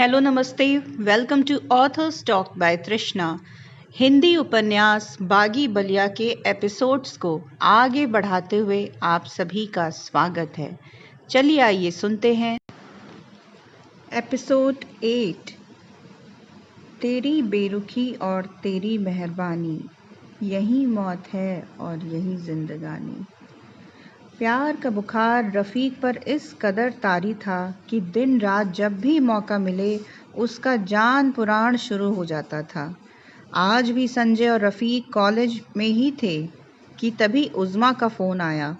Hello नमस्ते, welcome to authors talk by Trishna. Hindi उपन्यास बागी बलिया के एपिसोड्स को आगे बढ़ाते हुए आप सभी का स्वागत है। चलिए आइए सुनते हैं एपिसोड 8। तेरी बेरुखी और तेरी मेहरबानी, यही मौत है और यही जिंदगानी। प्यार का बुखार रफ़ीक पर इस कदर तारी था कि दिन रात जब भी मौका मिले उसका जान पुराण शुरू हो जाता था। आज भी संजय और रफ़ीक कॉलेज में ही थे कि तभी उज़्मा का फ़ोन आया।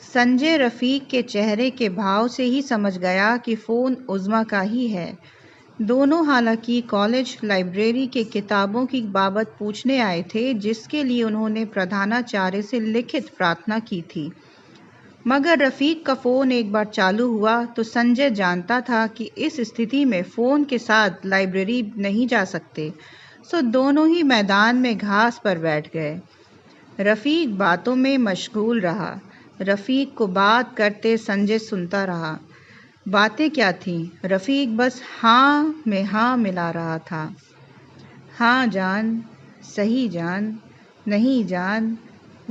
संजय रफ़ीक के चेहरे के भाव से ही समझ गया कि फ़ोन उज़्मा का ही है। दोनों हालांकि कॉलेज लाइब्रेरी के किताबों की बाबत पूछने आए थे, जिसके लिए उन्होंने प्रधानाचार्य से लिखित प्रार्थना की थी। मगर रफ़ीक का फ़ोन एक बार चालू हुआ तो संजय जानता था कि इस स्थिति में फ़ोन के साथ लाइब्रेरी नहीं जा सकते, सो दोनों ही मैदान में घास पर बैठ गए। रफ़ीक बातों में मशगूल रहा। रफ़ीक को बात करते संजय सुनता रहा। बातें क्या थीं? रफ़ीक बस हाँ में हाँ मिला रहा था। हाँ जान, सही जान, नहीं जान,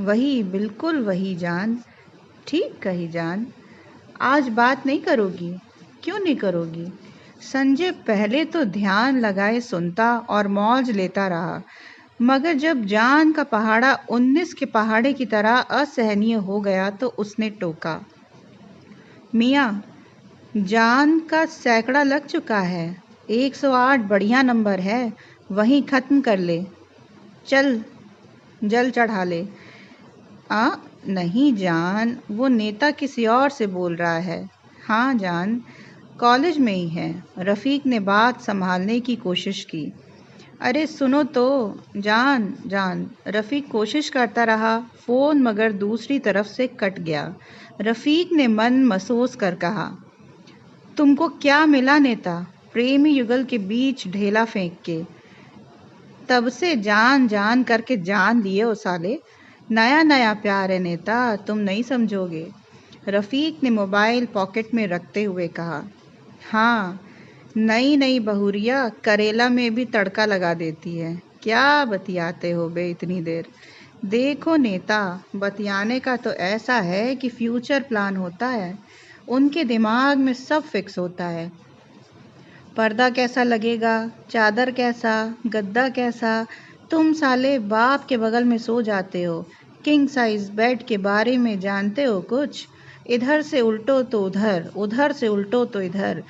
वही बिल्कुल वही जान, ठीक कही जान। आज बात नहीं करोगी? क्यों नहीं करोगी? संजय पहले तो ध्यान लगाए सुनता और मौज लेता रहा, मगर जब जान का पहाड़ा 19 के पहाड़े की तरह असहनीय हो गया तो उसने टोका, मियाँ, जान का सैकड़ा लग चुका है। 108 बढ़िया नंबर है, वहीं ख़त्म कर ले। चल, जल चढ़ा ले। नहीं जान, वो नेता किसी और से बोल रहा है। हाँ जान, कॉलेज में ही है। रफ़ीक ने बात संभालने की कोशिश की। अरे सुनो तो जान जान, रफ़ीक कोशिश करता रहा फ़ोन, मगर दूसरी तरफ से कट गया। रफ़ीक ने मन महसूस कर कहा, तुमको क्या मिला नेता? प्रेमी युगल के बीच ढेला फेंक के तब से जान जान करके जान लिए ओ साले। नया नया प्यार है नेता, तुम नहीं समझोगे। रफ़ीक ने मोबाइल पॉकेट में रखते हुए कहा। हाँ, नई नई बहुरिया करेला में भी तड़का लगा देती है। क्या बतियाते हो बे इतनी देर? देखो नेता, बतियाने का तो ऐसा है कि फ्यूचर प्लान होता है। उनके दिमाग में सब फिक्स होता है। पर्दा कैसा लगेगा, चादर कैसा, गद्दा कैसा। तुम साले बाप के बगल में सो जाते हो। किंग साइज बेड के बारे में जानते हो कुछ? इधर से उल्टो तो उधर, उधर से उल्टो तो इधर।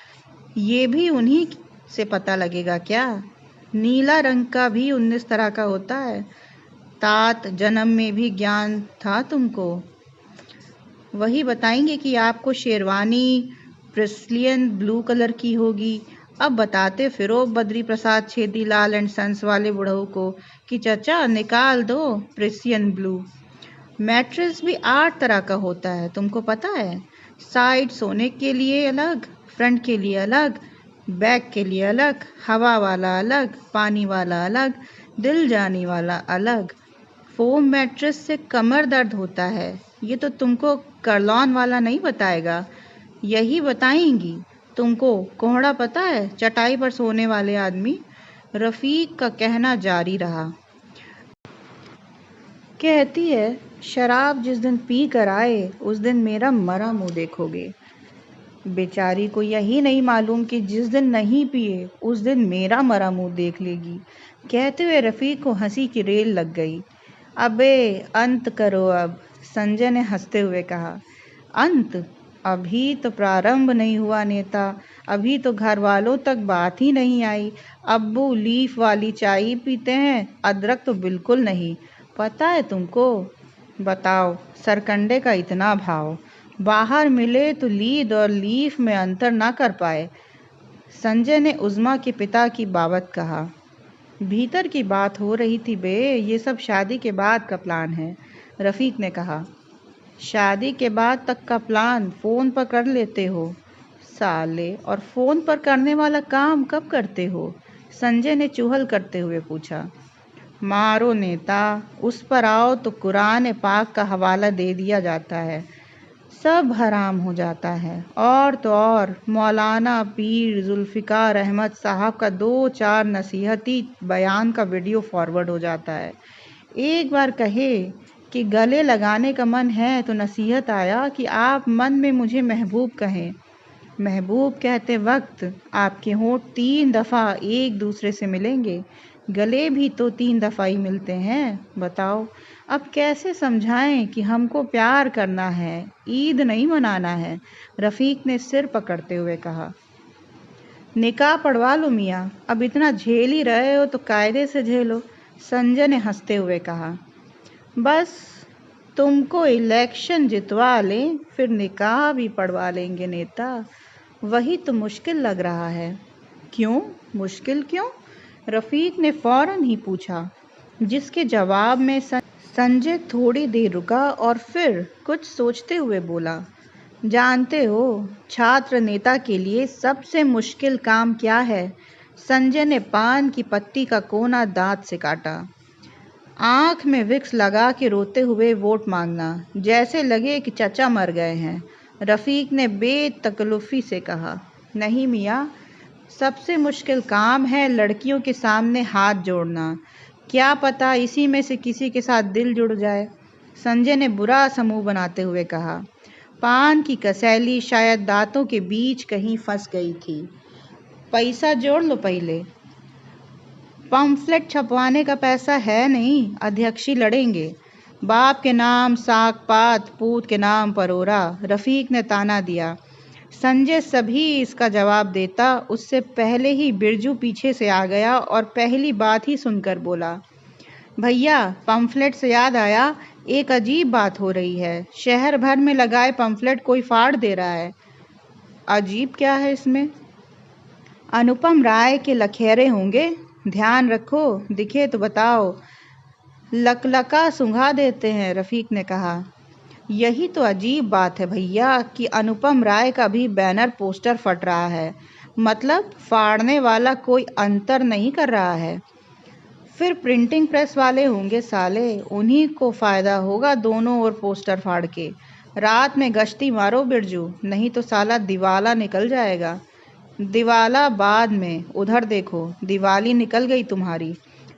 ये भी उन्हीं से पता लगेगा क्या? नीला रंग का भी 19 तरह का होता है। तात जन्म में भी ज्ञान था तुमको। वही बताएंगे कि आपको शेरवानी प्रिस्लियन ब्लू कलर की होगी। अब बताते फिरो बद्री प्रसाद छेदीलाल एंड सन्स वाले बुढ़ऊ को कि चचा निकाल दो प्रिसियन ब्लू। मैट्रेस भी 8 तरह का होता है, तुमको पता है? साइड सोने के लिए अलग, फ्रंट के लिए अलग, बैक के लिए अलग, हवा वाला अलग, पानी वाला अलग, दिल जानी वाला अलग। फोम मैट्रेस से कमर दर्द होता है, ये तो तुमको करलॉन वाला नहीं बताएगा, यही बताएंगी। तुमको कोहड़ा पता है, चटाई पर सोने वाले आदमी? रफ़ीक का कहना जारी रहा। कहती है, शराब जिस दिन पी कर आए उस दिन मेरा मरा मुंह देखोगे। बेचारी को यही नहीं मालूम कि जिस दिन नहीं पिए उस दिन मेरा मरा मुंह देख लेगी। कहते हुए रफ़ीक को हंसी की रेल लग गई। अबे अंत करो अब, संजय ने हंसते हुए कहा। अंत? अभी तो प्रारंभ नहीं हुआ नेता, अभी तो घर वालों तक बात ही नहीं आई। अब्बू लीफ वाली चाय पीते हैं, अदरक तो बिल्कुल नहीं। पता है तुमको? बताओ, सरकंडे का इतना भाव, बाहर मिले तो लीद और लीफ में अंतर ना कर पाए। संजय ने उज़्मा के पिता की बाबत कहा। भीतर की बात हो रही थी बे, ये सब शादी के बाद का प्लान है, रफ़ीक ने कहा। शादी के बाद तक का प्लान फ़ोन पर कर लेते हो साले, और फ़ोन पर करने वाला काम कब करते हो? संजय ने चुहल करते हुए पूछा। मारो नेता, उस पर आओ तो कुरान पाक का हवाला दे दिया जाता है। सब हराम हो जाता है। और तो और मौलाना पीर जुल्फ़िकार अहमद साहब का 2-4 नसीहती बयान का वीडियो फॉरवर्ड हो जाता है। एक बार कहे कि गले लगाने का मन है तो नसीहत आया कि आप मन में मुझे महबूब कहें। महबूब कहते वक्त आपके होंठ 3 दफ़ा एक दूसरे से मिलेंगे, गले भी तो 3 दफ़ा ही मिलते हैं। बताओ अब कैसे समझाएं कि हमको प्यार करना है, ईद नहीं मनाना है। रफ़ीक ने सिर पकड़ते हुए कहा। निकाह पढ़वा लो मियाँ, अब इतना झेल ही रहे हो तो कायदे से झेलो। संजय ने हंसते हुए कहा। बस तुमको इलेक्शन जितवा लें फिर निकाह भी पढ़वा लेंगे नेता। वही तो मुश्किल लग रहा है। क्यों मुश्किल क्यों? रफ़ीक ने फौरन ही पूछा, जिसके जवाब में संजय थोड़ी देर रुका और फिर कुछ सोचते हुए बोला, जानते हो छात्र नेता के लिए सबसे मुश्किल काम क्या है? संजय ने पान की पत्ती का कोना दांत से काटा। आंख में विक्स लगा के रोते हुए वोट मांगना, जैसे लगे कि चचा मर गए हैं। रफ़ीक ने बेतकल्लुफ़ी से कहा। नहीं मियाँ, सबसे मुश्किल काम है लड़कियों के सामने हाथ जोड़ना। क्या पता इसी में से किसी के साथ दिल जुड़ जाए। संजय ने बुरा सा मुंह बनाते हुए कहा। पान की कसैली शायद दांतों के बीच कहीं फंस गई थी। पैसा जोड़ लो पहले। पम्फलेट छपवाने का पैसा है नहीं, अध्यक्षी लड़ेंगे। बाप के नाम साग पात, पूत के नाम परोरा, रफ़ीक ने ताना दिया। संजय सभी इसका जवाब देता उससे पहले ही बिरजू पीछे से आ गया और पहली बात ही सुनकर बोला, भैया पम्फलेट से याद आया, एक अजीब बात हो रही है। शहर भर में लगाए पम्फलेट कोई फाड़ दे रहा है। अजीब क्या है इसमें? अनुपम राय के लखेरे होंगे, ध्यान रखो, दिखे तो बताओ। लकलका सुंघा देते हैं, रफ़ीक ने कहा। यही तो अजीब बात है भैया कि अनुपम राय का भी बैनर पोस्टर फट रहा है। मतलब फाड़ने वाला कोई अंतर नहीं कर रहा है। फिर प्रिंटिंग प्रेस वाले होंगे साले, उन्हीं को फ़ायदा होगा दोनों ओर पोस्टर फाड़ के। रात में गश्ती मारो बिरजू, नहीं तो साला दिवाला निकल जाएगा। दिवाला बाद में, उधर देखो दिवाली निकल गई तुम्हारी।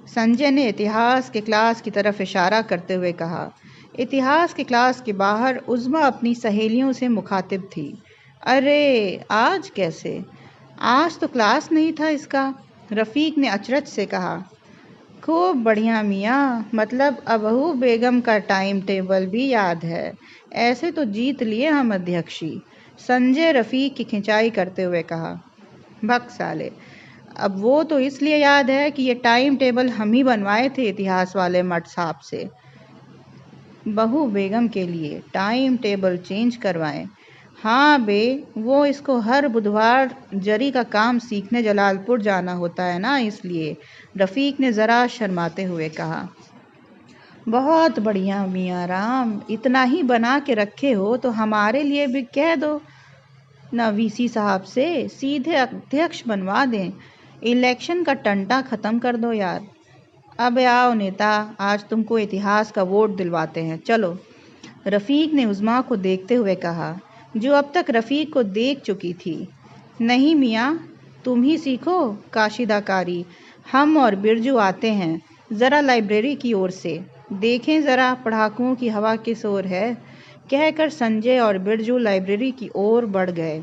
संजय ने इतिहास के क्लास की तरफ इशारा करते हुए कहा। इतिहास की क्लास के बाहर उज़्मा अपनी सहेलियों से मुखातिब थी। अरे आज कैसे? आज तो क्लास नहीं था इसका, रफ़ीक ने अचरज से कहा। खूब बढ़िया मियाँ, मतलब अबहू बेगम का टाइम टेबल भी याद है। ऐसे तो जीत लिए हम अध्यक्षी, संजय रफ़ीक की खिंचाई करते हुए कहा। भक साले, अब वो तो इसलिए याद है कि ये टाइम टेबल हम ही बनवाए थे इतिहास वाले मट साहब से। बहू बेगम के लिए टाइम टेबल चेंज करवाएं? हाँ बे, वो इसको हर बुधवार जरी का काम सीखने जलालपुर जाना होता है ना, इसलिए, रफ़ीक ने ज़रा शर्माते हुए कहा। बहुत बढ़िया मियाँ राम, इतना ही बना के रखे हो तो हमारे लिए भी कह दो ना, वीसी साहब से सीधे अध्यक्ष बनवा दें। इलेक्शन का टंटा ख़त्म कर दो यार। अब आओ नेता, आज तुमको इतिहास का वोट दिलवाते हैं, चलो। रफ़ीक ने उज़्मा को देखते हुए कहा, जो अब तक रफ़ीक को देख चुकी थी। नहीं मियाँ, तुम ही सीखो काशिदाकारी, हम और बिरजू आते हैं। ज़रा लाइब्रेरी की ओर से देखें, ज़रा पढ़ाकुओं की हवा किस ओर है। कहकर संजय और बिरजू लाइब्रेरी की ओर बढ़ गए।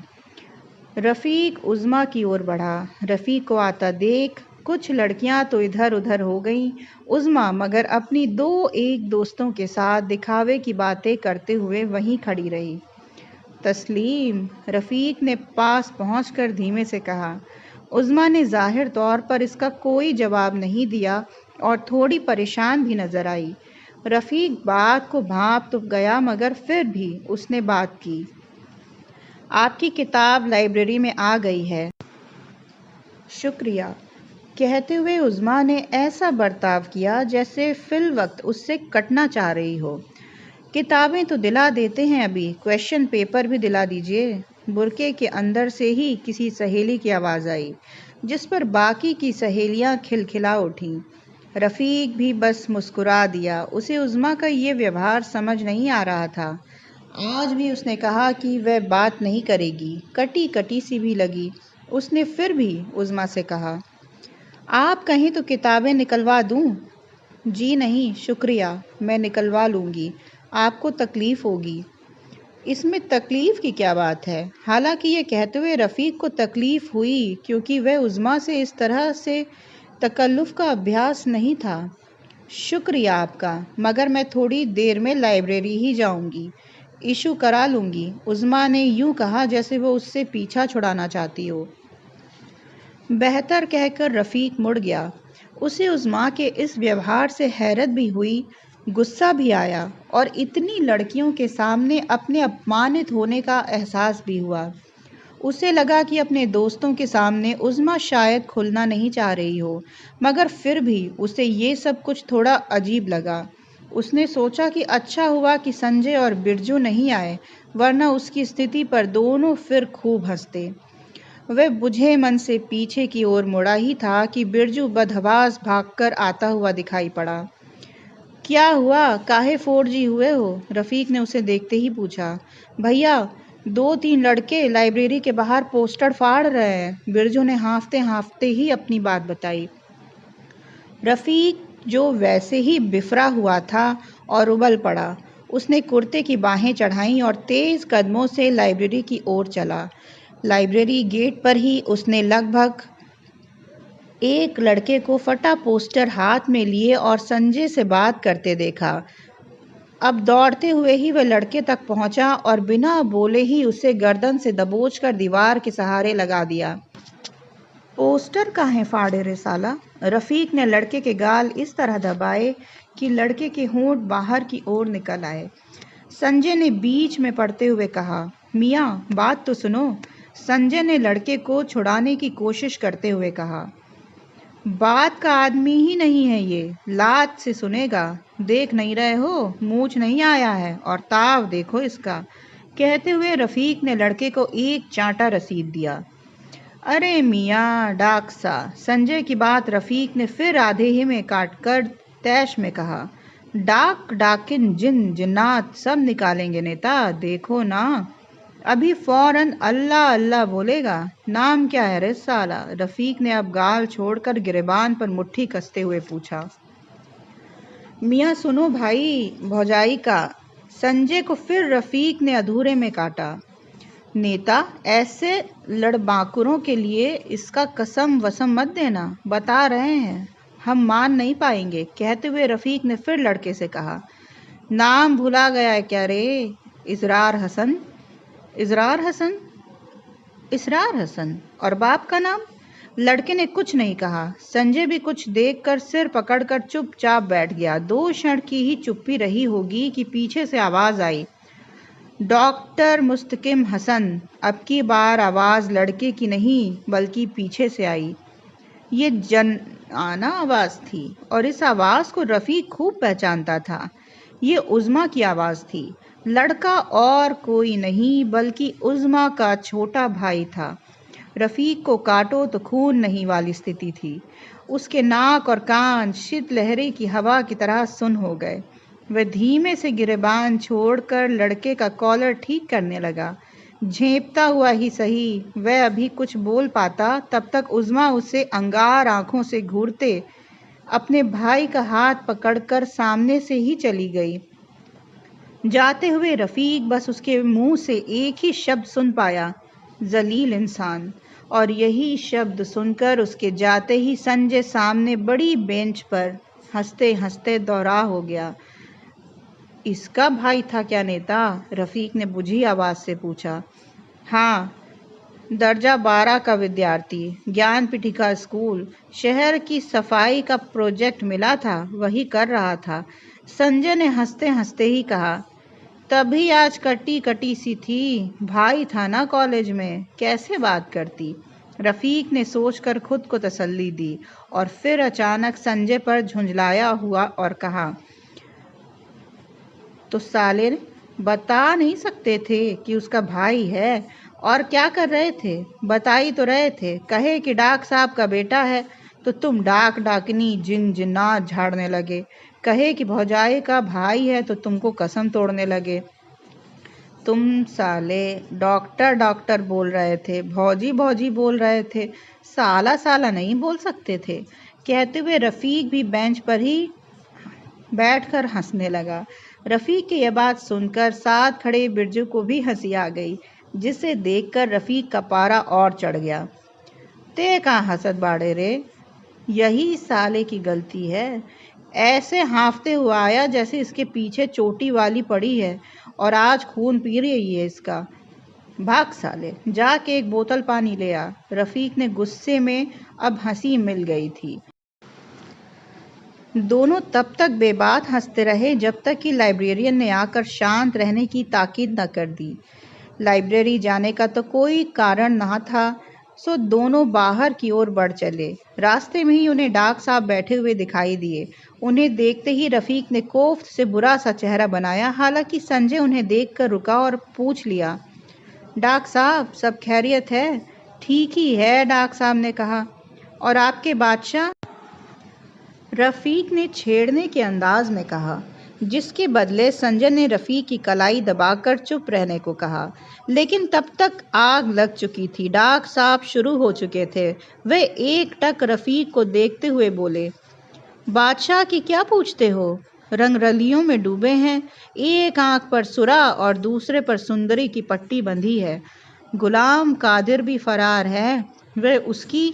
रफ़ीक उज़्मा की ओर बढ़ा। रफ़ीक को आता देख कुछ लड़कियां तो इधर उधर हो गईं। उज़्मा मगर अपनी 2-1 दोस्तों के साथ दिखावे की बातें करते हुए वहीं खड़ी रही। तस्लीम, रफ़ीक ने पास पहुंचकर धीमे से कहा। उज़्मा ने ज़ाहिर तौर पर इसका कोई जवाब नहीं दिया और थोड़ी परेशान भी नज़र आई। रफ़ीक बात को भांप तो गया मगर फिर भी उसने बात की। आपकी किताब लाइब्रेरी में आ गई है। शुक्रिया। कहते हुए उज़्मा ने ऐसा बर्ताव किया जैसे फिल वक्त उससे कटना चाह रही हो। किताबें तो दिला देते हैं, अभी क्वेश्चन पेपर भी दिला दीजिए। बुरके के अंदर से ही किसी सहेली की आवाज़ आई, जिस पर बाकी की सहेलियां खिलखिला उठीं। रफ़ीक भी बस मुस्कुरा दिया। उसे उज़्मा का ये व्यवहार समझ नहीं आ रहा था। आज भी उसने कहा कि वह बात नहीं करेगी। कटी कटी सी भी लगी। उसने फिर भी उज़्मा से कहा, आप कहें तो किताबें निकलवा दूं? जी नहीं, शुक्रिया, मैं निकलवा लूंगी। आपको तकलीफ होगी। इसमें तकलीफ की क्या बात है? हालांकि ये कहते हुए रफ़ीक को तकलीफ हुई, क्योंकि वह उज़्मा से इस तरह से तकल्लुफ़ का अभ्यास नहीं था। शुक्रिया आपका, मगर मैं थोड़ी देर में लाइब्रेरी ही जाऊंगी। इशू करा लूंगी। उज़्मा ने यूं कहा जैसे वो उससे पीछा छुड़ाना चाहती हो। बेहतर कहकर रफ़ीक मुड़ गया। उसे उज़्मा के इस व्यवहार से हैरत भी हुई, गुस्सा भी आया और इतनी लड़कियों के सामने अपने अपमानित होने का एहसास भी हुआ। उसे लगा कि अपने दोस्तों के सामने उज़्मा शायद खुलना नहीं चाह रही हो, मगर फिर भी उसे ये सब कुछ थोड़ा अजीब लगा। उसने सोचा कि अच्छा हुआ कि संजय और बिरजू नहीं आए, वरना उसकी स्थिति पर दोनों फिर खूब हंसते। वह बुझे मन से पीछे की ओर मुड़ा ही था कि बिरजू बदहवास भागकर आता हुआ दिखाई पड़ा। क्या हुआ, काहे फोड़जी हुए हो? रफ़ीक ने उसे देखते ही पूछा। भैया, 2-3 लड़के लाइब्रेरी के बाहर पोस्टर फाड़ रहे हैं। बिरजू ने हाँफते हाँफते ही अपनी बात बताई। रफ़ीक जो वैसे ही बिफरा हुआ था और उबल पड़ा। उसने कुर्ते की बाहें चढ़ाईं और तेज़ कदमों से लाइब्रेरी की ओर चला। लाइब्रेरी गेट पर ही उसने लगभग एक लड़के को फटा पोस्टर हाथ में लिए और संजय से बात करते देखा। अब दौड़ते हुए ही वह लड़के तक पहुंचा और बिना बोले ही उसे गर्दन से दबोचकर दीवार के सहारे लगा दिया। पोस्टर काहे फाड़े रे साला? रफ़ीक ने लड़के के गाल इस तरह दबाए कि लड़के के होंठ बाहर की ओर निकल आए। संजय ने बीच में पड़ते हुए कहा, मियाँ, बात तो सुनो। संजय ने लड़के को छुड़ाने की कोशिश करते हुए कहा, बात का आदमी ही नहीं है ये, लात से सुनेगा। देख नहीं रहे हो, मूछ नहीं आया है और ताव देखो इसका। कहते हुए रफ़ीक ने लड़के को एक चांटा रसीद दिया। अरे मियाँ डाक सा, संजय की बात रफ़ीक ने फिर आधे ही में काटकर तैश में कहा, डाक डाकिन जिन जिन्नात सब निकालेंगे नेता, देखो ना। अभी फौरन अल्लाह अल्लाह बोलेगा। नाम क्या है रे साला? रफ़ीक ने अब गाल छोड़कर गिरेबान पर मुट्ठी कसते हुए पूछा। मियाँ सुनो भाई, भौजाई का। संजय को फिर रफ़ीक ने अधूरे में काटा। नेता, ऐसे लड़बाकुरों के लिए इसका कसम वसम मत देना, बता रहे हैं, हम मान नहीं पाएंगे। कहते हुए रफ़ीक ने फिर लड़के से कहा, नाम भुला गया है क्या रे? इसरार हसन। इसरार हसन? इसरार हसन? और बाप का नाम? लड़के ने कुछ नहीं कहा। संजय भी कुछ देखकर सिर पकड़कर चुपचाप बैठ गया। 2 क्षण की ही चुप्पी रही होगी कि पीछे से आवाज आई, डॉक्टर मुस्तकिम हसन। अब की बार आवाज लड़के की नहीं बल्कि पीछे से आई। ये जनाना आवाज थी और इस आवाज को रफ़ीक खूब पहचानता था। ये उज़्मा की आवाज थी। लड़का और कोई नहीं बल्कि उज़्मा का छोटा भाई था। रफ़ीक को काटो तो खून नहीं वाली स्थिति थी। उसके नाक और कान शीतलहरी की हवा की तरह सुन्न हो गए। वह धीमे से गिरेबान छोड़कर लड़के का कॉलर ठीक करने लगा। झेंपता हुआ ही सही, वह अभी कुछ बोल पाता तब तक उज़्मा उसे अंगार आंखों से घूरते अपने भाई का हाथ पकड़कर सामने से ही चली गई। जाते हुए रफ़ीक बस उसके मुंह से एक ही शब्द सुन पाया, जलील इंसान। और यही शब्द सुनकर उसके जाते ही संजय सामने बड़ी बेंच पर हंसते हंसते दोहरा हो गया। इसका भाई था क्या नेता? रफ़ीक ने बुझी आवाज़ से पूछा। हाँ, दर्जा 12 का विद्यार्थी, ज्ञान पीठिका स्कूल, शहर की सफाई का प्रोजेक्ट मिला था, वही कर रहा था। संजय ने हंसते हंसते ही कहा। तभी आज कटी कटी सी थी, भाई था ना कॉलेज में, कैसे बात करती? रफ़ीक ने सोचकर खुद को तसल्ली दी और फिर अचानक संजय पर झुंझलाया हुआ और कहा, तो साले बता नहीं सकते थे कि उसका भाई है? और क्या कर रहे थे? बता ही तो रहे थे। कहे कि डाक साहब का बेटा है तो तुम डाक डाकनी जिन जिन्नात झाड़ने लगे। कहे कि भौजाई का भाई है तो तुमको कसम तोड़ने लगे। तुम साले डॉक्टर डॉक्टर बोल रहे थे, भौजी भौजी बोल रहे थे, साला साला नहीं बोल सकते थे, कहते हुए रफ़ीक भी बेंच पर ही बैठकर हंसने लगा। रफ़ीक की यह बात सुनकर साथ खड़े बिरजू को भी हंसी आ गई, जिसे देखकर रफ़ीक का पारा और चढ़ गया। ते कहाँ हंसत बाड़े रे, यही साले की गलती है। ऐसे हाँफते हुआ आया जैसे इसके पीछे चोटी वाली पड़ी है और आज खून पी रही है इसका। भाग साले, जाके एक बोतल पानी ले आ। रफ़ीक ने गुस्से में अब हंसी मिल गई थी। दोनों तब तक बेबाक हंसते रहे जब तक कि लाइब्रेरियन ने आकर शांत रहने की ताकीद न कर दी। लाइब्रेरी जाने का तो कोई कारण न था, सो दोनों बाहर की ओर बढ़ चले। रास्ते में ही उन्हें डाक साहब बैठे हुए दिखाई दिए। उन्हें देखते ही रफ़ीक ने कोफ्त से बुरा सा चेहरा बनाया। हालांकि संजय उन्हें देखकर रुका और पूछ लिया, डाक साहब सब खैरियत है? ठीक ही है, डाक साहब ने कहा। और आपके बादशाह? रफ़ीक ने छेड़ने के अंदाज में कहा, जिसके बदले संजय ने रफ़ीक की कलाई दबाकर चुप रहने को कहा। लेकिन तब तक आग लग चुकी थी। डाक साहब शुरू हो चुके थे। वे एक टक रफ़ीक को देखते हुए बोले, बादशाह की क्या पूछते हो? रंगरलियों में डूबे हैं। एक आंख पर सुरा और दूसरे पर सुंदरी की पट्टी बंधी है। गुलाम कादिर भी फरार है। वह उसकी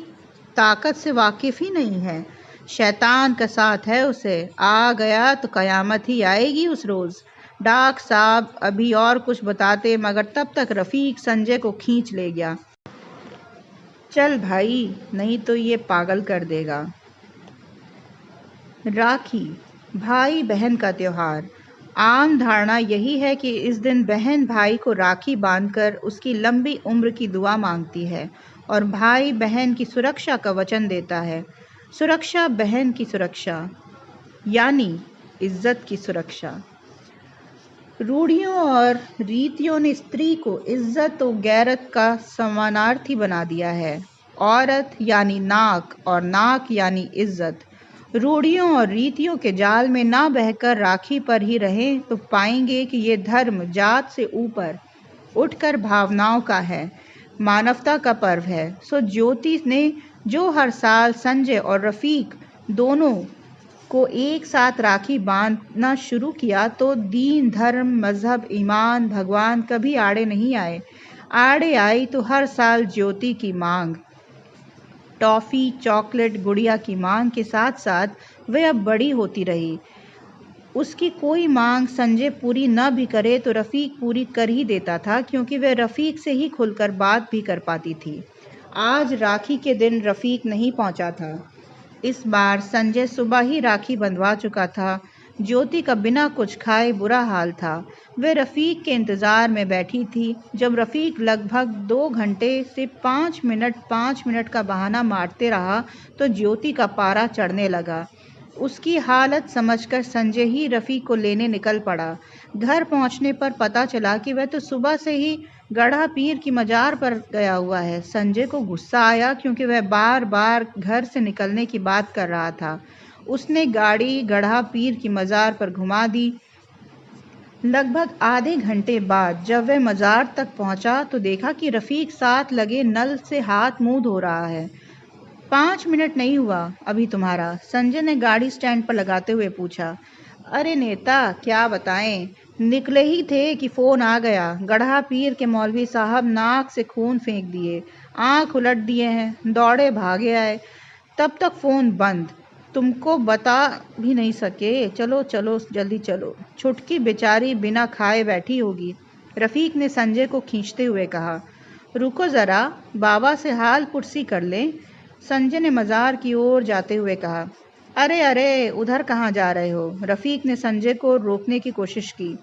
ताकत से वाकिफ ही नहीं है। शैतान का साथ है उसे। आ गया तो कयामत ही आएगी उस रोज़। डाक साहब अभी और कुछ बताते, मगर तब तक रफ़ीक संजय को खींच ले गया। चल भाई, नहीं तो ये पागल कर देगा। राखी, भाई बहन का त्योहार। आम धारणा यही है कि इस दिन बहन भाई को राखी बांधकर उसकी लंबी उम्र की दुआ मांगती है और भाई बहन की सुरक्षा का वचन देता है। सुरक्षा, बहन की सुरक्षा, यानी इज्जत की सुरक्षा। रूढ़ियों और रीतियों ने स्त्री को इज्जत और गैरत का समानार्थी बना दिया है। औरत यानी नाक और नाक यानी इज्जत। रूढ़ियों और रीतियों के जाल में ना बहकर राखी पर ही रहें तो पाएंगे कि ये धर्म जात से ऊपर उठकर भावनाओं का है, मानवता का पर्व है। सो ज्योति ने जो हर साल संजय और रफ़ीक दोनों को एक साथ राखी बांधना शुरू किया तो दीन, धर्म, मजहब, ईमान, भगवान कभी आड़े नहीं आए। आड़े आई तो हर साल ज्योति की मांग, टॉफ़ी, चॉकलेट, गुड़िया की मांग के साथ साथ वह अब बड़ी होती रही। उसकी कोई मांग संजय पूरी न भी करे तो रफ़ीक पूरी कर ही देता था, क्योंकि वह रफ़ीक से ही खुलकर बात भी कर पाती थी। आज राखी के दिन रफ़ीक नहीं पहुंचा था। इस बार संजय सुबह ही राखी बंधवा चुका था। ज्योति का बिना कुछ खाए बुरा हाल था। वह रफ़ीक के इंतज़ार में बैठी थी। जब रफ़ीक लगभग 2 घंटे से 5 मिनट का बहाना मारते रहा तो ज्योति का पारा चढ़ने लगा। उसकी हालत समझकर संजय ही रफ़ीक को लेने निकल पड़ा। घर पहुंचने पर पता चला कि वह तो सुबह से ही गढ़ा पीर की मज़ार पर गया हुआ है। संजय को गुस्सा आया, क्योंकि वह बार बार घर से निकलने की बात कर रहा था। उसने गाड़ी गढ़ा पीर की मज़ार पर घुमा दी। लगभग आधे घंटे बाद जब वह मज़ार तक पहुंचा तो देखा कि रफ़ीक साथ लगे नल से हाथ मुंह धो रहा है। 5 मिनट नहीं हुआ अभी तुम्हारा? संजय ने गाड़ी स्टैंड पर लगाते हुए पूछा। अरे नेता, क्या बताएं, निकले ही थे कि फ़ोन आ गया। गढ़ा पीर के मौलवी साहब नाक से खून फेंक दिए, आंख उलट दिए हैं, दौड़े भागे आए, तब तक फ़ोन बंद। तुमको बता भी नहीं सके। चलो चलो जल्दी चलो। छुटकी बेचारी बिना खाए बैठी होगी, रफ़ीक ने संजय को खींचते हुए कहा। रुको ज़रा, बाबा से हाल पुरसी कर लें, संजय ने मज़ार की ओर जाते हुए कहा। अरे अरे, उधर कहाँ जा रहे हो? रफ़ीक ने संजय को रोकने की कोशिश की।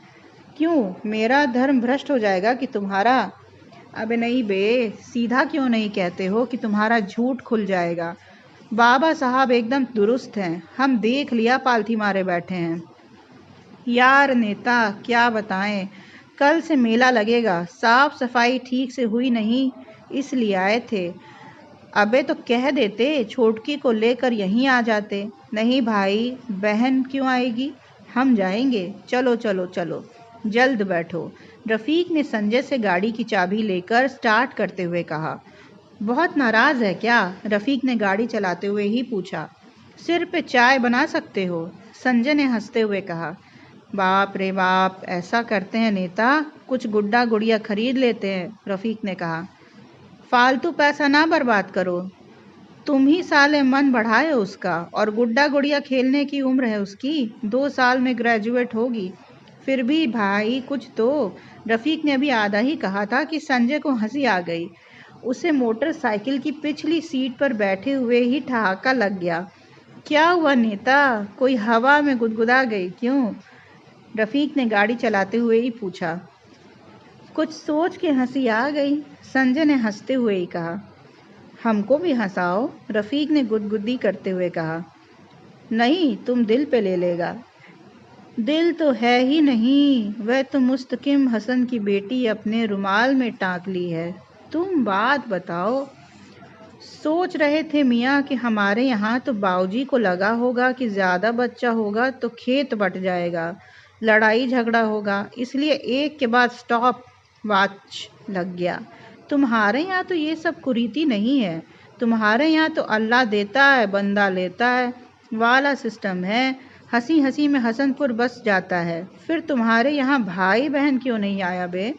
क्यों, मेरा धर्म भ्रष्ट हो जाएगा कि तुम्हारा? अबे नहीं बे, सीधा क्यों नहीं कहते हो कि तुम्हारा झूठ खुल जाएगा? बाबा साहब एकदम दुरुस्त हैं, हम देख लिया, पालथी मारे बैठे हैं। यार नेता, क्या बताएं, कल से मेला लगेगा, साफ सफाई ठीक से हुई नहीं, इसलिए आए थे। अबे तो कह देते, छोटकी को लेकर यहीं आ जाते। नहीं भाई, बहन क्यों आएगी, हम जाएंगे। चलो चलो चलो। जल्द बैठो। रफीक ने संजय से गाड़ी की चाबी लेकर स्टार्ट करते हुए कहा। बहुत नाराज है क्या? रफीक ने गाड़ी चलाते हुए ही पूछा। सिर पे चाय बना सकते हो? संजय ने हंसते हुए कहा। बाप रे बाप, ऐसा करते हैं नेता, कुछ गुड्डा गुड़िया खरीद लेते हैं, रफीक ने कहा। फालतू पैसा ना बर्बाद करो, तुम ही साले मन बढ़ाए उसका, और गुड्डा गुड़िया खेलने की उम्र है उसकी, 2 साल में ग्रेजुएट होगी। फिर भी भाई कुछ तो। रफीक ने अभी आधा ही कहा था कि संजय को हंसी आ गई। उसे मोटरसाइकिल की पिछली सीट पर बैठे हुए ही ठहाका लग गया। क्या हुआ नेता, कोई हवा में गुदगुदा गई क्यों? रफीक ने गाड़ी चलाते हुए ही पूछा। कुछ सोच के हंसी आ गई, संजय ने हंसते हुए ही कहा। हमको भी हंसाओ, रफीक ने गुदगुदी करते हुए कहा। नहीं, तुम दिल पे ले लेगा। दिल तो है ही नहीं, वह तो मुस्तकिम हसन की बेटी अपने रुमाल में टांक ली है। तुम बात बताओ। सोच रहे थे मियाँ कि हमारे यहाँ तो बाऊजी को लगा होगा कि ज़्यादा बच्चा होगा तो खेत बट जाएगा, लड़ाई झगड़ा होगा, इसलिए एक के बाद स्टॉप वॉच लग गया। तुम्हारे यहाँ तो ये सब कुरीति नहीं है। तुम्हारे यहाँ तो अल्लाह देता है बंदा लेता है वाला सिस्टम है। हंसी हंसी में हसनपुर बस जाता है। फिर तुम्हारे यहाँ भाई बहन क्यों नहीं आया बे?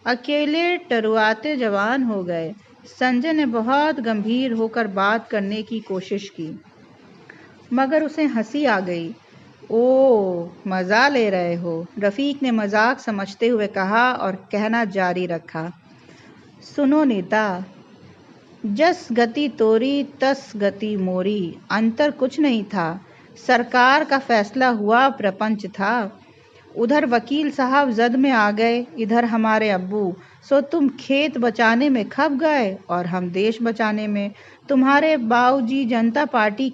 अकेले टरुआते जवान हो गए। संजय ने बहुत गंभीर होकर बात करने की कोशिश की, मगर उसे हंसी आ गई। ओ, मजा ले रहे हो, रफीक ने मजाक समझते हुए कहा और कहना जारी रखा। सुनो नेता, जस गति तोरी तस गति मोरी, अंतर कुछ नहीं था। सरकार का फैसला हुआ, प्रपंच था। उधर वकील साहब जद में आ गए, इधर हमारे अब्बू। सो तुम खेत बचाने में खप गए और हम देश बचाने में। तुम्हारे बाबूजी जनता पार्टी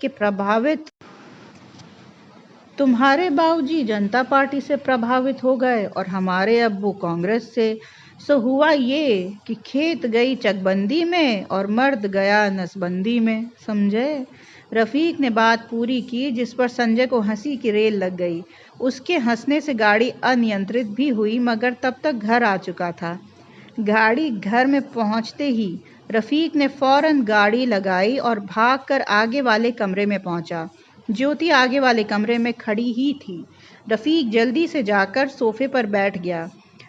से प्रभावित हो गए और हमारे अब्बू कांग्रेस से। सो हुआ ये कि खेत गई चकबंदी में और मर्द गया नसबंदी में। समझे? रफीक ने बात पूरी की, जिस पर संजय को हंसी की रेल लग गई। उसके हंसने से गाड़ी अनियंत्रित भी हुई, मगर तब तक घर आ चुका था। गाड़ी घर में पहुंचते ही रफीक ने फौरन गाड़ी लगाई और भागकर आगे वाले कमरे में पहुंचा। ज्योति आगे वाले कमरे में खड़ी ही थी। रफीक जल्दी से जाकर सोफे पर बैठ गया।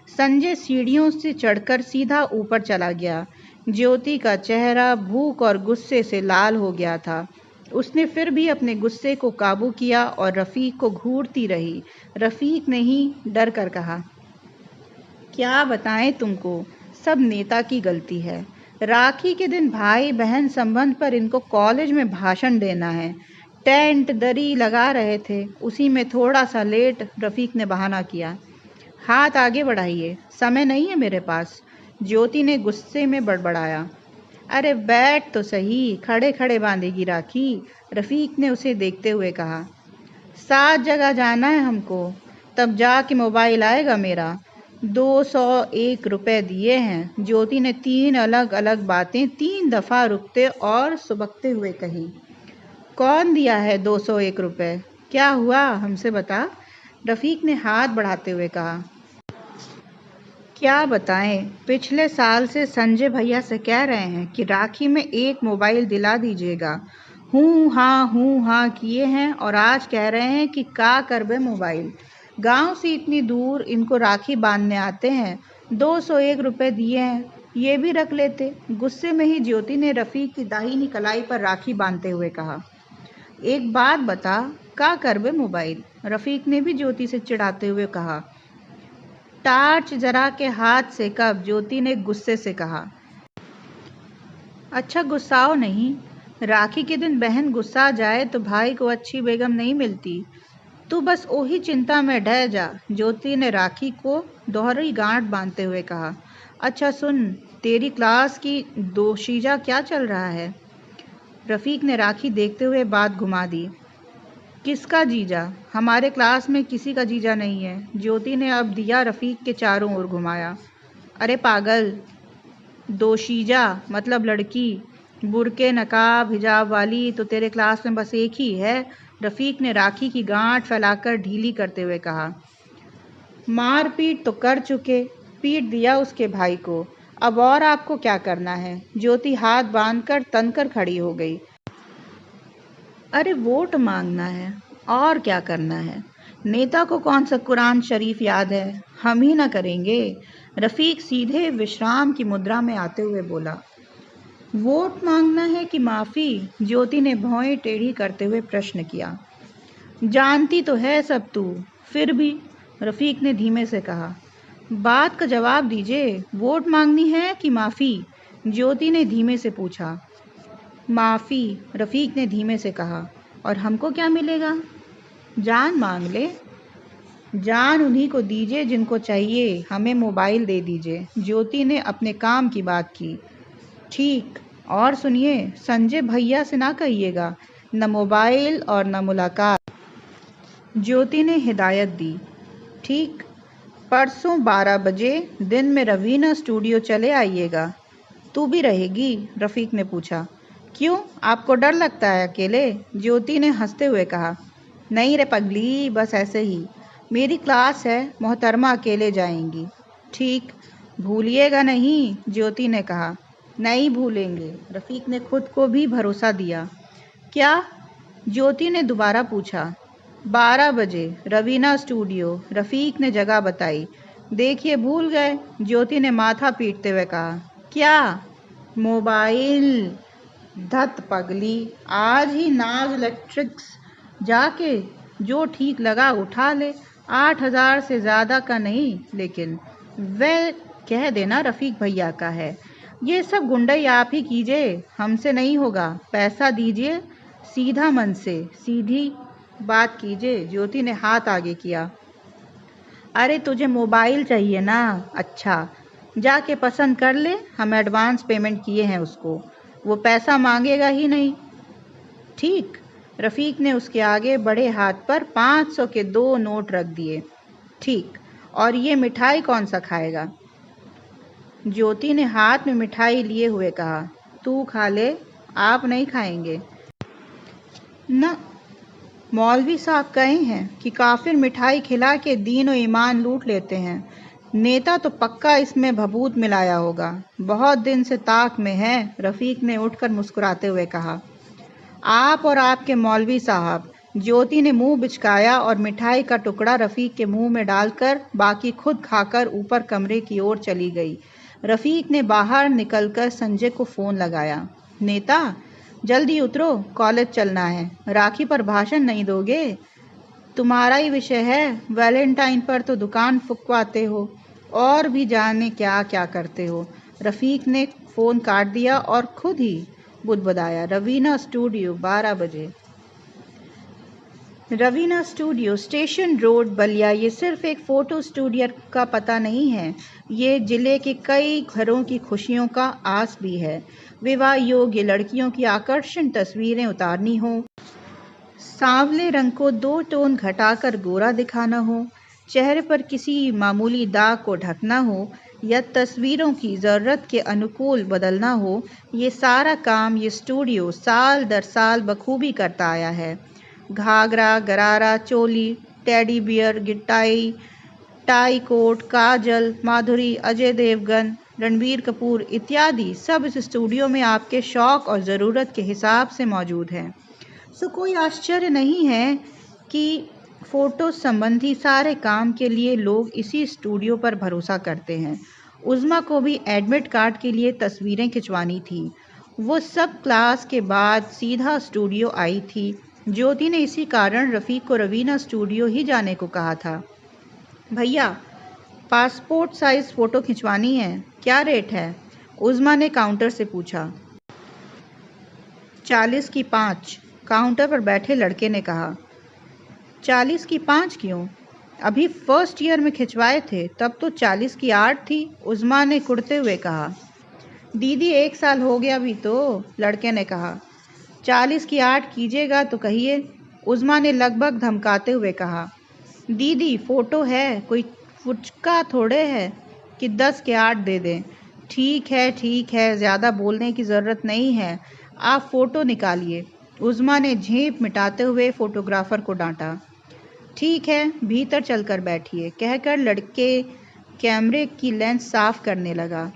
संजय सीढ़ियों से चढ़कर सीधा ऊपर चला गया। ज्योति का चेहरा भूख और गुस्से से लाल हो गया था। उसने फिर भी अपने गुस्से को काबू किया और रफीक को घूरती रही। रफीक ने ही डर कर कहा, क्या बताएं तुमको, सब नेता की गलती है। राखी के दिन भाई बहन संबंध पर इनको कॉलेज में भाषण देना है। टेंट दरी लगा रहे थे, उसी में थोड़ा सा लेट रफीक ने बहाना किया। हाथ आगे बढ़ाइए, समय नहीं है मेरे पास, ज्योति ने गुस्से में बड़बड़ाया। अरे बैठ तो सही, खड़े खड़े बांधेगी राखी, रफीक ने उसे देखते हुए कहा। 7 जगह जाना है हमको, तब जाके मोबाइल आएगा मेरा। 201 रुपए दिए हैं, ज्योति ने 3 अलग अलग बातें 3 दफा रुकते और सुबकते हुए कही। कौन दिया है 201 रुपए? क्या हुआ, हमसे बता, रफीक ने हाथ बढ़ाते हुए कहा। क्या बताएं, पिछले साल से संजय भैया से कह रहे हैं कि राखी में एक मोबाइल दिला दीजिएगा। हूँ हाँ किए हैं और आज कह रहे हैं कि का करबे मोबाइल। गांव से इतनी दूर इनको राखी बांधने आते हैं, 201 रुपए दिए हैं, ये भी रख लेते। गुस्से में ही ज्योति ने रफीक की दाहिनी कलाई पर राखी बांधते हुए कहा। एक बात बता, का करबे मोबाइल, रफीक ने भी ज्योति से चिढ़ाते हुए कहा। टार्च जरा के हाथ से कब, ज्योति ने गुस्से से कहा। अच्छा गुस्साओ नहीं, राखी के दिन बहन गुस्सा जाए तो भाई को अच्छी बेगम नहीं मिलती। तू बस वही चिंता में ढह जा, ज्योति ने राखी को दोहरी गांठ बांधते हुए कहा। अच्छा सुन, तेरी क्लास की दोशीजा क्या चल रहा है? रफीक ने राखी देखते हुए बात घुमा दी। किसका जीजा? हमारे क्लास में किसी का जीजा नहीं है, ज्योति ने अब दिया रफीक के चारों ओर घुमाया। अरे पागल, दोशीजा मतलब लड़की, बुर्के नकाब हिजाब वाली तो तेरे क्लास में बस एक ही है, रफीक ने राखी की गांठ फैलाकर ढीली करते हुए कहा। मार पीट तो कर चुके, पीट दिया उसके भाई को, अब और आपको क्या करना है? ज्योति हाथ बांधकर तनकर खड़ी हो गई। अरे वोट मांगना है, और क्या करना है? नेता को कौन सा कुरान शरीफ याद है? हम ही ना करेंगे। रफीक सीधे विश्राम की मुद्रा में आते हुए बोला। वोट मांगना है कि माफी? ज्योति ने भौहें टेढ़ी करते हुए प्रश्न किया। जानती तो है सब तू, फिर भी, रफीक ने धीमे से कहा। बात का जवाब दीजिए, वोट मांगनी है कि माफी? ज्योति ने धीमे से पूछा। माफी, रफीक ने धीमे से कहा। और हमको क्या मिलेगा? जान मांग ले। जान उन्हीं को दीजिए जिनको चाहिए, हमें मोबाइल दे दीजिए। ज्योति ने अपने काम की बात की। ठीक, और सुनिए, संजय भैया से ना कहिएगा, न मोबाइल और न मुलाकात। ज्योति ने हिदायत दी। ठीक, परसों 12 बजे दिन में रवीना स्टूडियो चले आइएगा। तू भी रहेगी? रफीक ने पूछा। क्यों, आपको डर लगता है अकेले? ज्योति ने हंसते हुए कहा। नहीं रे पगली, बस ऐसे ही। मेरी क्लास है, मोहतरमा अकेले जाएंगी। ठीक, भूलिएगा नहीं? ज्योति ने कहा। नहीं भूलेंगे, रफीक ने खुद को भी भरोसा दिया। क्या? ज्योति ने दोबारा पूछा। 12 बजे रवीना स्टूडियो, रफीक ने जगह बताई। देखिए भूल गए, ज्योति ने माथा पीटते हुए कहा। क्या? मोबाइल। धत पगली, आज ही नाज इलेक्ट्रिक्स जाके जो ठीक लगा उठा ले। 8,000 से ज़्यादा का नहीं, लेकिन वह कह देना रफीक भैया का है। ये सब गुंडई आप ही कीजिए, हमसे नहीं होगा। पैसा दीजिए, सीधा मन से सीधी बात कीजिए। ज्योति ने हाथ आगे किया। अरे तुझे मोबाइल चाहिए ना? अच्छा, जाके पसंद कर ले, हम एडवांस पेमेंट किए हैं उसको, वो पैसा मांगेगा ही नहीं। ठीक, रफीक ने उसके आगे बड़े हाथ पर 500 के 2 नोट रख दिए। ठीक, और ये मिठाई कौन सा खाएगा? ज्योति ने हाथ में मिठाई लिए हुए कहा। तू खा ले, आप नहीं खाएंगे ना? मौलवी साहब कहे हैं कि काफिर मिठाई खिला के दीन और ईमान लूट लेते हैं। नेता तो पक्का इसमें भभूत मिलाया होगा। बहुत दिन से ताक में है, रफीक ने उठकर मुस्कुराते हुए कहा। आप और आपके मौलवी साहब। ज्योति ने मुंह बिचकाया और मिठाई का टुकड़ा रफीक के मुंह में डालकर बाकी खुद खाकर ऊपर कमरे की ओर चली गई। रफीक ने बाहर निकलकर संजय को फ़ोन लगाया। नेता, जल्दी उतरो, कॉलेज चलना है। राखी पर भाषण नहीं दोगे? तुम्हारा ही विषय है। वैलेंटाइन पर तो दुकान फुकवाते हो, और भी जाने क्या क्या करते हो। रफीक ने फ़ोन काट दिया और खुद ही बुदबुदाया। रवीना स्टूडियो, 12 बजे। Raveena studio, station road, Ballia. ये सिर्फ एक फ़ोटो स्टूडियो का पता नहीं है, ये ज़िले के कई घरों की खुशियों का आस भी है। विवाह योग्य लड़कियों की आकर्षण तस्वीरें उतारनी हो, सांवले रंग को 2 टोन घटाकर गोरा दिखाना हो, चेहरे पर किसी मामूली दाग को ढकना हो, या तस्वीरों की ज़रूरत के अनुकूल बदलना हो, ये सारा काम ये स्टूडियो साल दर साल बखूबी करता आया है। घाघरा, गरारा, चोली, टेडी बियर, गिट्टाई, टाई कोट, काजल, माधुरी, अजय देवगन, रणबीर कपूर इत्यादि सब इस स्टूडियो में आपके शौक और ज़रूरत के हिसाब से मौजूद हैं। सो कोई आश्चर्य नहीं है कि फ़ोटो संबंधी सारे काम के लिए लोग इसी स्टूडियो पर भरोसा करते हैं। उज़्मा को भी एडमिट कार्ड के लिए तस्वीरें खिंचवानी थी। वो सब क्लास के बाद सीधा स्टूडियो आई थी। ज्योति ने इसी कारण रफ़ीक को रवीना स्टूडियो ही जाने को कहा था। भैया, पासपोर्ट साइज़ फ़ोटो खिंचवानी है, क्या रेट है? उज़्मा ने काउंटर से पूछा। 40 की 5, काउंटर पर बैठे लड़के ने कहा। 40 की 5 क्यों? अभी फर्स्ट ईयर में खिंचवाए थे, तब तो 40 की 8 थी, उज़्मा ने कुड़ते हुए कहा। दीदी 1 साल हो गया भी तो, लड़के ने कहा। 40 की 8 कीजिएगा तो कहिए, उज़्मा ने लगभग धमकाते हुए कहा। दीदी फ़ोटो है, कोई फुचका थोड़े है कि 10 के 8 दे दें। ठीक है, ज़्यादा बोलने की ज़रूरत नहीं है, आप फ़ोटो निकालिए। उज़्मा ने झेंप मिटाते हुए फ़ोटोग्राफ़र को डांटा। ठीक है, भीतर चलकर बैठिए, कहकर लड़के कैमरे की लेंस साफ करने लगा।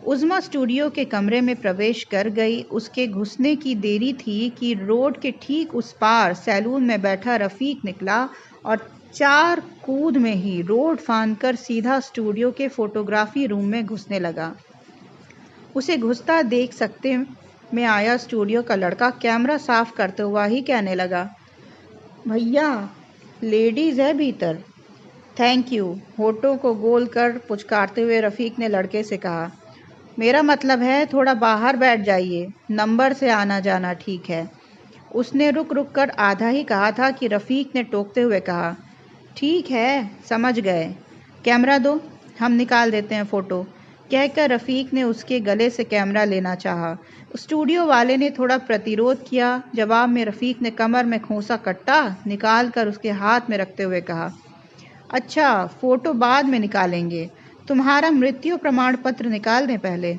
उज़्मा स्टूडियो के कमरे में प्रवेश कर गई। उसके घुसने की देरी थी कि रोड के ठीक उस पार सैलून में बैठा रफ़ीक निकला और 4 कूद में ही रोड फांदकर सीधा स्टूडियो के फोटोग्राफी रूम में घुसने लगा। उसे घुसता देख सकते में आया स्टूडियो का लड़का कैमरा साफ करते हुआ ही कहने लगा, भैया लेडीज़ है भीतर। थैंक यू, होठों को गोल कर पुचकारते हुए रफ़ीक ने लड़के से कहा। मेरा मतलब है थोड़ा बाहर बैठ जाइए, नंबर से आना जाना ठीक है। उसने रुक रुक कर आधा ही कहा था कि रफ़ीक ने टोकते हुए कहा, ठीक है समझ गए, कैमरा दो, हम निकाल देते हैं फ़ोटो। कहकर रफ़ीक ने उसके गले से कैमरा लेना चाहा। स्टूडियो वाले ने थोड़ा प्रतिरोध किया। जवाब में रफ़ीक ने कमर में खोसा कट्टा निकाल कर उसके हाथ में रखते हुए कहा, अच्छा फ़ोटो बाद में निकालेंगे, तुम्हारा मृत्यु प्रमाण पत्र निकाल दें पहले।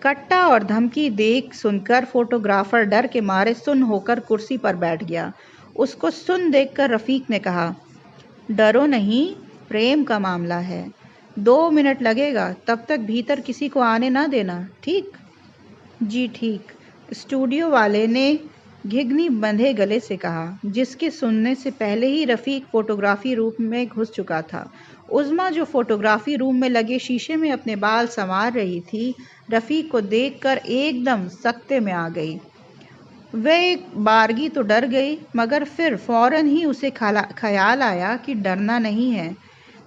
कट्टा और धमकी देख सुनकर फोटोग्राफर डर के मारे सुन्न होकर कुर्सी पर बैठ गया। उसको सुन्न देखकर रफ़ीक ने कहा, डरो नहीं, प्रेम का मामला है, 2 मिनट लगेगा, तब तक भीतर किसी को आने ना देना, ठीक? जी ठीक, स्टूडियो वाले ने घिघनी बंधे गले से कहा, जिसके सुनने से पहले ही रफ़ीक फोटोग्राफी रूम में घुस चुका था। उज़्मा जो फोटोग्राफी रूम में लगे शीशे में अपने बाल संवार रही थी, रफ़ीक को देखकर एकदम सकते में आ गई। वह एक बारगी तो डर गई, मगर फिर फौरन ही उसे ख्याल आया कि डरना नहीं है।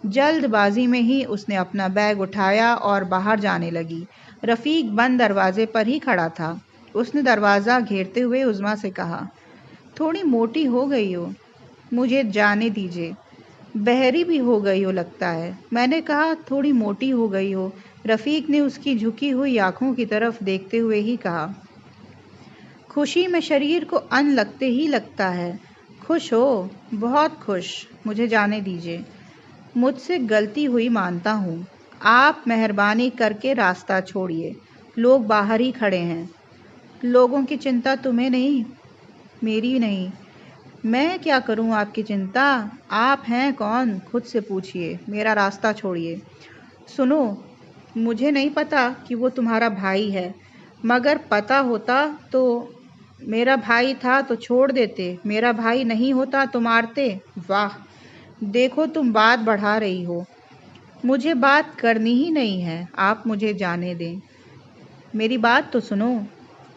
जल्दबाजी में ही उसने अपना बैग उठाया और बाहर जाने लगी। रफ़ीक बंद दरवाजे पर ही खड़ा था। उसने दरवाज़ा घेरते हुए उज़्मा से कहा, थोड़ी मोटी हो गई हो, मुझे जाने दीजिए। बहरी भी हो गई हो लगता है। मैंने कहा थोड़ी मोटी हो गई हो। रफ़ीक ने उसकी झुकी हुई आंखों की तरफ देखते हुए ही कहा, खुशी में शरीर को अन्न लगते ही लगता है। खुश हो? बहुत खुश। मुझे जाने दीजिए। मुझसे गलती हुई मानता हूँ। आप मेहरबानी करके रास्ता छोड़िए, लोग बाहर ही खड़े हैं। लोगों की चिंता तुम्हें नहीं, मेरी नहीं। मैं क्या करूं आपकी चिंता? आप हैं कौन, खुद से पूछिए। मेरा रास्ता छोड़िए। सुनो, मुझे नहीं पता कि वो तुम्हारा भाई है, मगर पता होता तो मेरा भाई था तो छोड़ देते, मेरा भाई नहीं होता तो मारते। वाह, देखो तुम बात बढ़ा रही हो। मुझे बात करनी ही नहीं है, आप मुझे जाने दें। मेरी बात तो सुनो।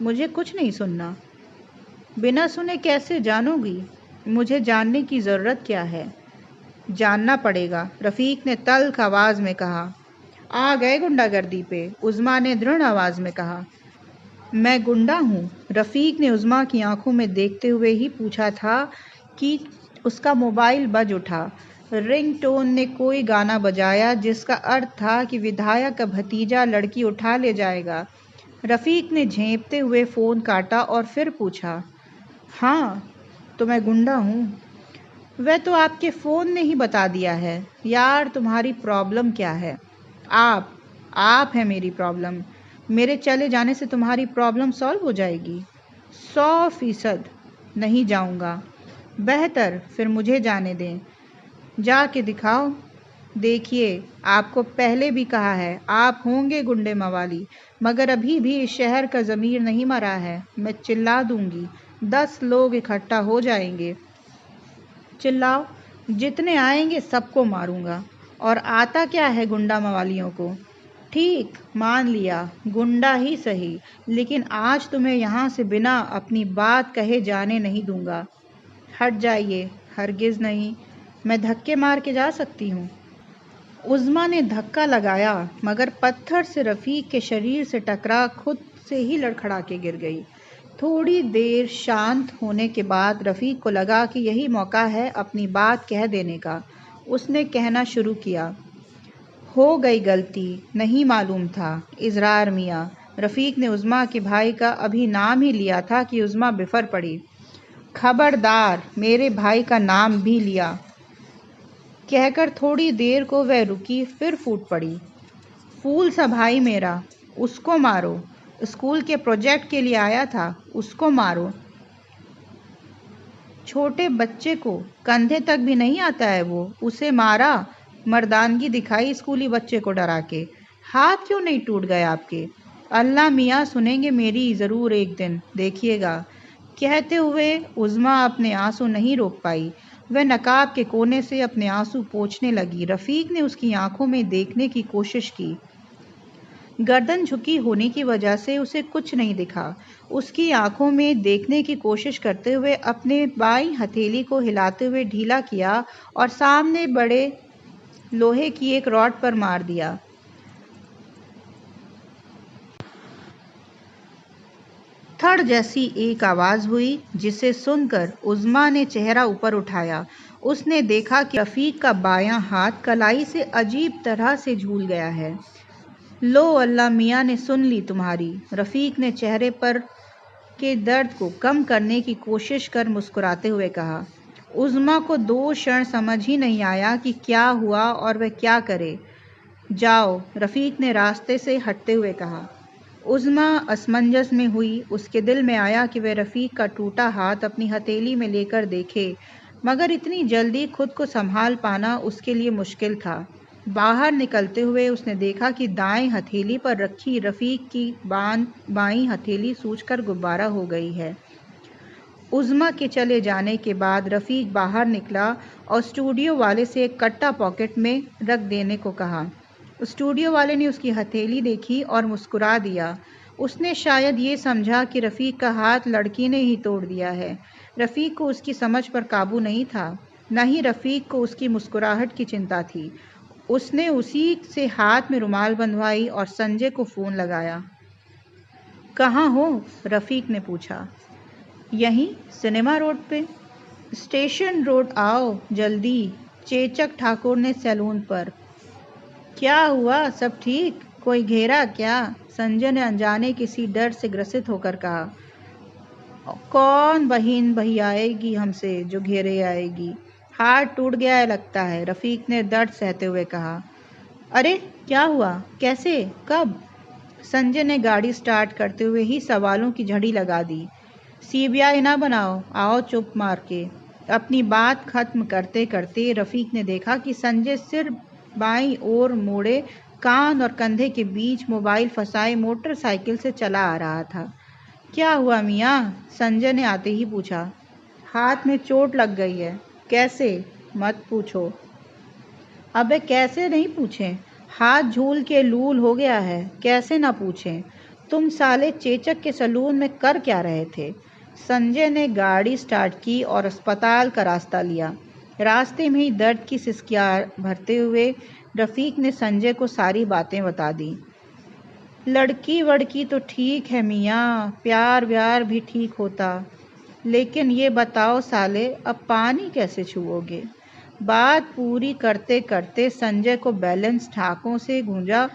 मुझे कुछ नहीं सुनना। बिना सुने कैसे जानोगी? मुझे जानने की ज़रूरत क्या है? जानना पड़ेगा, रफ़ीक ने तल्ख़ आवाज़ में कहा। आ गए गुंडागर्दी पे, उज़्मा ने दृढ़ आवाज़ में कहा। मैं गुंडा हूँ? रफ़ीक ने उज़्मा की आंखों में देखते हुए ही पूछा था कि उसका मोबाइल बज उठा। रिंगटोन ने कोई गाना बजाया जिसका अर्थ था कि विधायक का भतीजा लड़की उठा ले जाएगा। रफ़ीक ने झेंपते हुए फ़ोन काटा और फिर पूछा, हाँ तो मैं गुंडा हूँ। वह तो आपके फ़ोन ने ही बता दिया है। यार तुम्हारी प्रॉब्लम क्या है? आप हैं मेरी प्रॉब्लम। मेरे चले जाने से तुम्हारी प्रॉब्लम सॉल्व हो जाएगी? 100% नहीं जाऊंगा। बेहतर, फिर मुझे जाने दें। जाके दिखाओ। देखिए, आपको पहले भी कहा है, आप होंगे गुंडे मवाली, मगर अभी भी इस शहर का ज़मीर नहीं मरा है। मैं चिल्ला दूंगी, 10 लोग इकट्ठा हो जाएंगे। चिल्लाओ, जितने आएंगे सबको मारूंगा। और आता क्या है गुंडा मवालियों को? ठीक, मान लिया, गुंडा ही सही, लेकिन आज तुम्हें यहाँ से बिना अपनी बात कहे जाने नहीं दूंगा। हट जाइए। हरगिज़ नहीं, मैं धक्के मार के जा सकती हूँ। उज़्मा ने धक्का लगाया, मगर पत्थर से रफ़ीक के शरीर से टकरा खुद से ही लड़खड़ा के गिर गई। थोड़ी देर शांत होने के बाद रफ़ीक को लगा कि यही मौका है अपनी बात कह देने का। उसने कहना शुरू किया, हो गई गलती, नहीं मालूम था। इज़रार मियाँ। रफ़ीक ने उज़्मा के भाई का अभी नाम ही लिया था कि उज़्मा बिफर पड़ी। खबरदार, मेरे भाई का नाम भी लिया, कहकर थोड़ी देर को वह रुकी, फिर फूट पड़ी। फूल सा भाई मेरा, उसको मारो। स्कूल के प्रोजेक्ट के लिए आया था, उसको मारो। छोटे बच्चे को कंधे तक भी नहीं आता है वो, उसे मारा। मर्दानगी दिखाई स्कूली बच्चे को डरा के। हाथ क्यों नहीं टूट गए आपके? अल्लाह मियाँ सुनेंगे मेरी ज़रूर एक दिन, देखिएगा। कहते हुए उज़्मा अपने आंसू नहीं रोक पाई। वह नकाब के कोने से अपने आंसू पोंछने लगी। रफ़ीक ने उसकी आंखों में देखने की कोशिश की। गर्दन झुकी होने की वजह से उसे कुछ नहीं दिखा। उसकी आंखों में देखने की कोशिश करते हुए अपने बाईं हथेली को हिलाते हुए ढीला किया और सामने बड़े लोहे की एक रॉड पर मार दिया। थड़ जैसी एक आवाज़ हुई, जिसे सुनकर उज़्मा ने चेहरा ऊपर उठाया। उसने देखा कि रफ़ीक का बायां हाथ कलाई से अजीब तरह से झूल गया है। लो, अल्लाह मियाँ ने सुन ली तुम्हारी। रफ़ीक ने चेहरे पर के दर्द को कम करने की कोशिश कर मुस्कुराते हुए कहा। उज़्मा को 2 क्षण समझ ही नहीं आया कि क्या हुआ और वह क्या करे। जाओ, रफ़ीक ने रास्ते से हटते हुए कहा। उज़्मा असमंजस में हुई। उसके दिल में आया कि वह रफ़ीक का टूटा हाथ अपनी हथेली में लेकर देखे, मगर इतनी जल्दी खुद को संभाल पाना उसके लिए मुश्किल था। बाहर निकलते हुए उसने देखा कि दाएं हथेली पर रखी रफ़ीक की बाईं हथेली सूजकर गुब्बारा हो गई है। उज़्मा के चले जाने के बाद रफ़ीक बाहर निकला और स्टूडियो वाले से एक कट्टा पॉकेट में रख देने को कहा। स्टूडियो वाले ने उसकी हथेली देखी और मुस्कुरा दिया। उसने शायद ये समझा कि रफ़ीक का हाथ लड़की ने ही तोड़ दिया है। रफ़ीक को उसकी समझ पर काबू नहीं था, न ही रफ़ीक को उसकी मुस्कुराहट की चिंता थी। उसने उसी से हाथ में रुमाल बंधवाई और संजय को फ़ोन लगाया। कहाँ हो? रफ़ीक ने पूछा। यहीं, सिनेमा रोड पे। स्टेशन रोड आओ जल्दी, चेचक ठाकुर ने सैलून पर। क्या हुआ, सब ठीक? कोई घेरा क्या? संजय ने अनजाने किसी डर से ग्रसित होकर कहा। कौन बहन बहियाएगी हमसे जो घेरे आएगी? हाथ टूट गया है लगता है, रफ़ीक ने दर्द सहते हुए कहा। अरे क्या हुआ, कैसे, कब? संजय ने गाड़ी स्टार्ट करते हुए ही सवालों की झड़ी लगा दी। सीबीआई ना बनाओ, आओ चुप मार के। अपनी बात खत्म करते करते रफ़ीक ने देखा कि संजय सिर बाईं ओर मोड़े, कान और कंधे के बीच मोबाइल फंसाए मोटरसाइकिल से चला आ रहा था। क्या हुआ मियाँ? संजय ने आते ही पूछा। हाथ में चोट लग गई है। कैसे? मत पूछो। अबे कैसे नहीं पूछें? हाथ झूल के लूल हो गया है, कैसे ना पूछें? तुम साले चेचक के सलून में कर क्या रहे थे? संजय ने गाड़ी स्टार्ट की और अस्पताल का रास्ता लिया। रास्ते में ही दर्द की सिसकियां भरते हुए रफ़ीक ने संजय को सारी बातें बता दी। लड़की वड़की तो ठीक है मियाँ, प्यार व्यार भी ठीक होता, लेकिन ये बताओ साले, अब पानी कैसे छुओगे? बात पूरी करते करते संजय को बैलेंस ठाकों से गूंजा,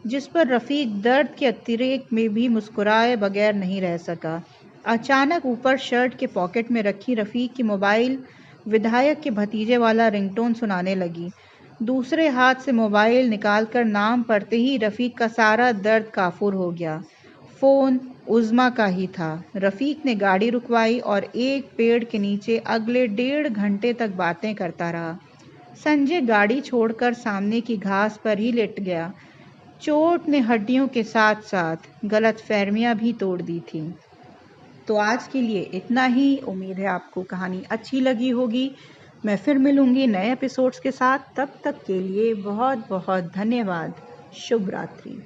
जिस पर रफ़ीक दर्द के अतिरेक में भी मुस्कुराए बगैर नहीं रह सका। अचानक ऊपर शर्ट के पॉकेट में रखी रफ़ीक की मोबाइल विधायक के भतीजे वाला रिंगटोन सुनाने लगी। दूसरे हाथ से मोबाइल निकालकर नाम पढ़ते ही रफ़ीक का सारा दर्द काफूर हो गया। फ़ोन उज़्मा का ही था। रफ़ीक ने गाड़ी रुकवाई और एक पेड़ के नीचे अगले 1.5 घंटे तक बातें करता रहा। संजय गाड़ी छोड़कर सामने की घास पर ही लेट गया। चोट ने हड्डियों के साथ साथ गलतफहमियां भी तोड़ दी थीं। तो आज के लिए इतना ही। उम्मीद है आपको कहानी अच्छी लगी होगी। मैं फिर मिलूंगी नए एपिसोड्स के साथ। तब तक के लिए बहुत बहुत धन्यवाद। शुभ रात्रि।